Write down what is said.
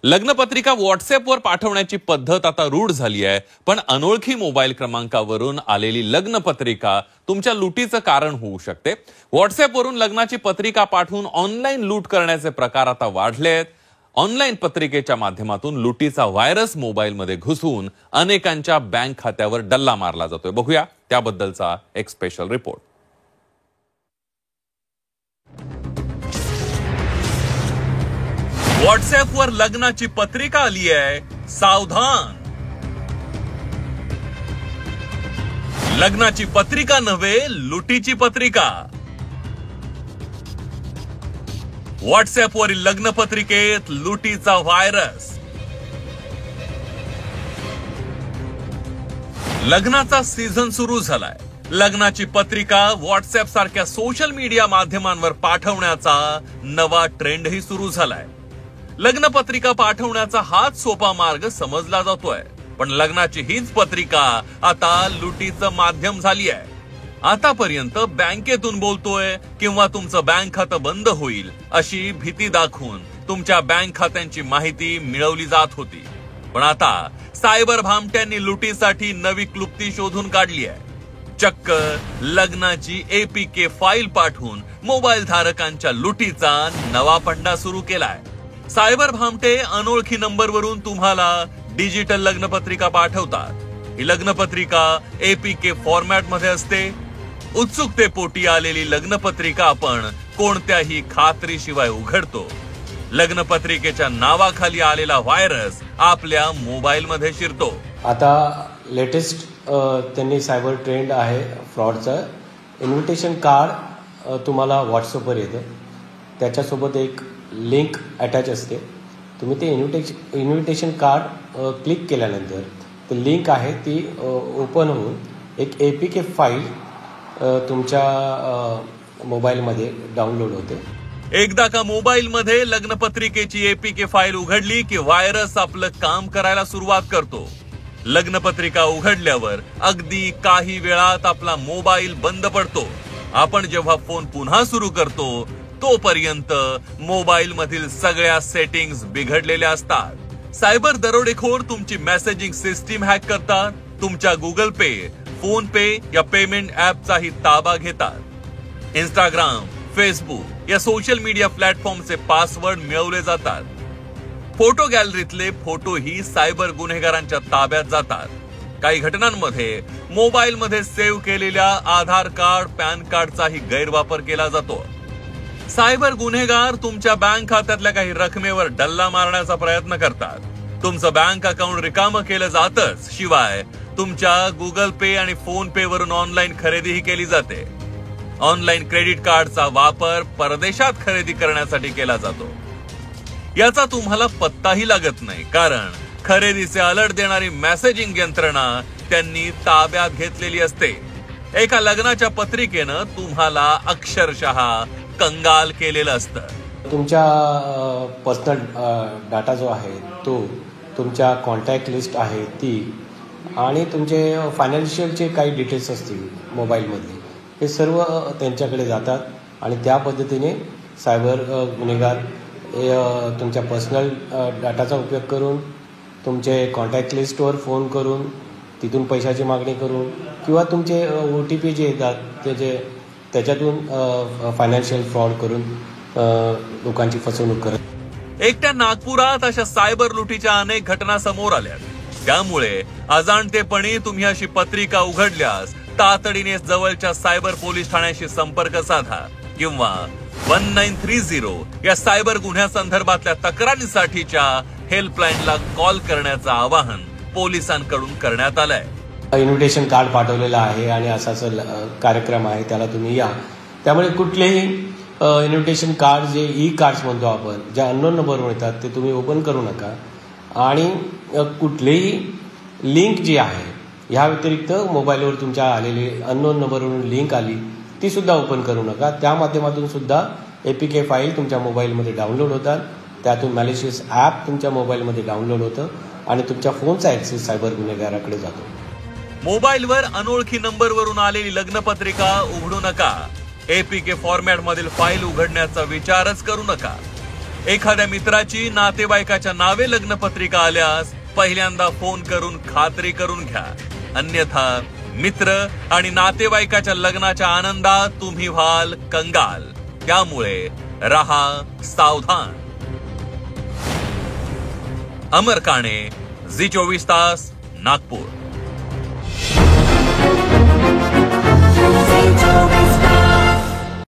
लग्नपत्रिका व्हॉट्सअॅपवर पाठवण्याची पद्धत आता रूढ झाली आहे, पण अनोळखी मोबाईल क्रमांकावरून आलेली लग्नपत्रिका तुमच्या लुटीचं कारण होऊ शकते। व्हॉट्सअॅपवरून लग्नाची पत्रिका पाठवून ऑनलाईन लूट करण्याचे प्रकार आता वाढले आहेत। ऑनलाईन पत्रिकेच्या माध्यमातून लुटीचा व्हायरस मोबाईलमध्ये घुसून अनेकांच्या बँक खात्यावर डल्ला मारला जातोय। बघूया त्याबद्दलचा एक स्पेशल रिपोर्ट। व्हॉट्सअॅपवर लग्नाची पत्रिका आली आहे, सावधान। लग्नाची पत्रिका नव्हे, लुटीची पत्रिका। व्हॉट्सअॅपवरील लग्नपत्रिकेत लुटीचा व्हायरस। लग्नाचा सीझन सुरू झालाय। लग्नाची पत्रिका व्हॉट्सअॅप सारख्या सोशल मीडिया माध्यमांवर पाठवण्याचा नवा ट्रेंडही सुरू झालाय। लग्नपत्रिका पाठवण्याचा हाच सोपा मार्ग समजला जातोय, पण लग्नाची हीच पत्रिका आता लुटीचं माध्यम झाली आहे। आतापर्यंत बँकेतून बोलतोय किंवा तुमचं बँक खातं बंद होईल अशी भीती दाखवून तुमच्या बँक खात्यांची माहिती मिळवली जात होती, पण आता सायबर भामट्यांनी लुटीसाठी नवी क्लुप्ती शोधून काढली आहे। चक्क लग्नाची APK फाईल पाठवून मोबाईल धारकांच्या लुटीचा नवा फंडा सुरू केलाय। सायबर भामटे अनोळखी नंबरवरून तुम्हाला डिजिटल लग्नपत्रिका पाठवतात। ही लग्नपत्रिका APK फॉर्मॅट मध्ये असते। उत्सुकतेपोटी आलेली लग्नपत्रिका आपण कोणत्याही खात्रीशिवाय उघडतो। लग्नपत्रिकेच्या नावाखाली आलेला व्हायरस आपल्या मोबाईल मध्ये शिरतो। आता लेटेस्ट त्यांनी सायबर ट्रेंड आहे फ्रॉडचा। इन्व्हिटेशन कार्ड तुम्हाला व्हॉट्सअपवर येतं, त्याच्यासोबत एक लिंक अटॅच असते। तुम्ही ते इन्व्हिटेशन कार्ड क्लिक केल्यानंतर ती लिंक आहे ती ओपन होऊन एक APK फाईल तुमच्या मोबाईलमध्ये डाउनलोड होते। एकदा का मोबाईलमध्ये लग्नपत्रिकेची APK फाईल उघडली की व्हायरस आपलं काम करायला सुरुवात करतो। लग्नपत्रिका उघडल्यावर अगदी काही वेळात आपला मोबाईल बंद पडतो। आपण जेव्हा फोन पुन्हा सुरू करतो तोपर्यंत मोबाईल मधील सगळ्या सेटिंग्स बिघडलेल्या असतात। सायबर दरोडेखोर तुमची मेसेजिंग सिस्टीम हॅक करतात, तुमच्या गुगल पे, फोन पे या पेमेंट ऍपचाही ताबा घेतात। इंस्टाग्राम, फेसबुक या सोशल मीडिया प्लॅटफॉर्मचे पासवर्ड मिळवले जातात। फोटो गॅलरीतले फोटोही सायबर गुन्हेगारांच्या ताब्यात जातात। काही घटनांमध्ये मोबाईलमध्ये सेव्ह केलेल्या आधार कार्ड, पॅन कार्डचाही गैरवापर केला जातो। सायबर गुन्हेगार तुमच्या बँक खात्यातल्या काही रकमेवर डल्ला मारण्याचा प्रयत्न करतात। तुमचं बँक अकाउंट रिकामं केलं जातच, शिवाय तुमच्या गुगल पे आणि फोन पे वरून ऑनलाईन खरेदीही केली जाते। ऑनलाईन क्रेडिट कार्डचा वापर परदेशात खरेदी करण्यासाठी केला जातो। याचा तुम्हाला पत्ताही लागत नाही, कारण खरेदीचे अलर्ट देणारी मेसेजिंग यंत्रणा त्यांनी ताब्यात घेतलेली असते। एका लग्नाच्या पत्रिकेनं तुम्हाला अक्षरशः कंगाल केलेलं असतं। तुमच्या पर्सनल डाटा जो आहे तो, तुमच्या कॉन्टॅक्ट लिस्ट आहे ती, आणि तुमचे फायनान्शियलचे काही डिटेल्स असतील मोबाईलमधले, हे सर्व त्यांच्याकडे जातात आणि त्या पद्धतीने सायबर गुन्हेगार तुमच्या पर्सनल डाटाचा उपयोग करून तुमचे कॉन्टॅक्ट लिस्टवर फोन करून तिथून पैशाची मागणी करून किंवा तुमचे OTP जे येतात त्याच्यातून फायनान्शियल फ्रॉड करून लोकांची फसवणूक करत। एकट्या नागपुरात अशा सायबर लुटीच्या अनेक घटना समोर आल्या। त्यामुळे अजाणतेपणी तुम्ही अशी पत्रिका उघडल्यास तातडीने जवळच्या सायबर पोलीस ठाण्याशी संपर्क साधा किंवा 1930 या सायबर गुन्ह्यासंदर्भातल्या तक्रारीसाठीच्या हेल्पलाईनला कॉल करण्याचं आवाहन पोलिसांकडून करण्यात आलंय। इन्व्हिटेशन कार्ड पाठवलेलं आहे आणि असा कार्यक्रम आहे, त्याला तुम्ही या। त्यामुळे कुठलेही इन्व्हिटेशन कार्ड जे कार्ड्स म्हणतो आपण, ज्या अननोन नंबरवर येतात ते तुम्ही ओपन करू नका। आणि कुठलीही लिंक जी आहे, ह्या व्यतिरिक्त मोबाईलवर तुमच्या आलेली अननोन नंबरवरून लिंक आली ती सुद्धा ओपन करू नका। त्या माध्यमातून सुद्धा APK फाईल तुमच्या मोबाईलमध्ये डाउनलोड होतात, त्यातून मॅलिशियस ॲप तुमच्या मोबाईलमध्ये डाउनलोड होतं आणि तुमच्या फोनचा ॲक्सेस सायबर गुन्हेगाराकडे जातो। मोबाईलवर अनोळखी नंबरवरून आलेली लग्नपत्रिका उघडू नका। APK फॉर्मॅट मधील फाईल उघडण्याचा विचारच करू नका। एखाद्या मित्राची नातेवाईकाच्या नावे लग्नपत्रिका आल्यास पहिल्यांदा फोन करून खात्री करून घ्या, अन्यथा मित्र आणि नातेवाईकाच्या लग्नाच्या आनंदात तुम्ही व्हाल कंगाल. त्यामुळे रहा सावधान. अमर काणे, झी 24 तास, नागपूर.